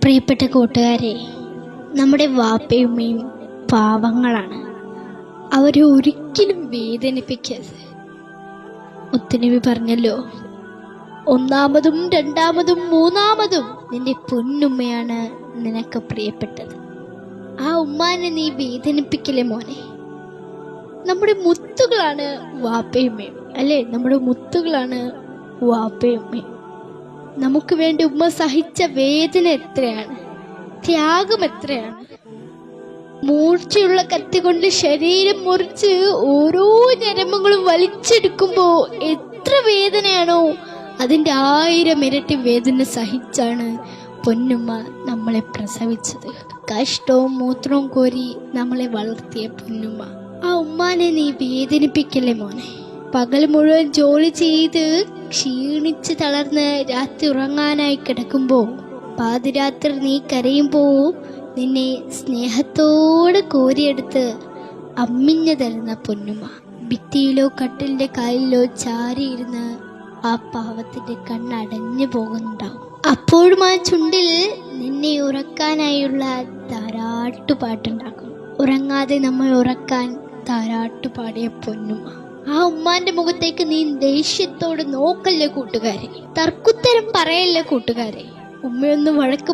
പ്രിയപ്പെട്ട കൂട്ടുകാരെ, നമ്മുടെ വാപ്പയും ഉമ്മയും പാവങ്ങളാണ്. അവരെ ഒരിക്കലും വേദനിപ്പിക്കരുത്. മുത്തുനബി പറഞ്ഞല്ലോ, ഒന്നാമതും രണ്ടാമതും മൂന്നാമതും നിന്റെ പൊന്നുമ്മയാണ് നിനക്ക് പ്രിയപ്പെട്ടത്. ആ ഉമ്മാനെ നീ വേദനിപ്പിക്കലേ മോനെ. നമ്മുടെ മുത്തുകളാണ് വാപ്പയും ഉമ്മയും, അല്ലേ? നമ്മുടെ മുത്തുകളാണ് വാപ്പയും ഉമ്മയും. നമുക്ക് വേണ്ടി ഉമ്മ സഹിച്ച വേദന എത്രയാണ്, ത്യാഗം എത്രയാണ്. മൂർച്ചയുള്ള കത്തി കൊണ്ട് ശരീരം മുറിച്ച് ഓരോ ഞരമ്പുകളും വലിച്ചെടുക്കുമ്പോ എത്ര വേദനയാണോ, അതിൻ്റെ 1000 ഇരട്ടി വേദന സഹിച്ചാണ് പൊന്നുമ്മ നമ്മളെ പ്രസവിച്ചത്. കഷ്ടവും മൂത്രവും കോരി നമ്മളെ വളർത്തിയ പൊന്നുമ്മ. ആ ഉമ്മാനെ നീ വേദനിപ്പിക്കല്ലേ മോനെ. പകൽ മുഴുവൻ ജോലി ചെയ്ത് ക്ഷീണിച്ച് തളർന്ന് രാത്രി ഉറങ്ങാനായി കിടക്കുമ്പോൾ പാതിരാത്രി നീ കരയുമ്പോൾ നിന്നെ സ്നേഹത്തോടെ കോരിയെടുത്ത് അമ്മിഞ്ഞു തരുന്ന പൊന്നുമ്മ. ഭിത്തിയിലോ കട്ടിലിന്റെ കാലിലോ ചാരിയിരുന്ന് ആ പാവത്തിന്റെ കണ്ണടഞ്ഞു പോകുന്നുണ്ടാവും. അപ്പോഴും ആ ചുണ്ടിൽ നിന്നെ ഉറക്കാനായുള്ള താരാട്ടുപാട്ടുണ്ടാക്കും. ഉറങ്ങാതെ നമ്മൾ ഉറക്കാൻ താരാട്ടുപാടിയ പൊന്നുമ്മ. ആ ഉമ്മാന്റെ മുഖത്തേക്ക് നീ ദേഷ്യത്തോട് നോക്കല്ലേ കൂട്ടുകാരെ. തർക്കുത്തരം പറയല്ലേ കൂട്ടുകാരെ. ഉമ്മയൊന്ന് വഴക്ക്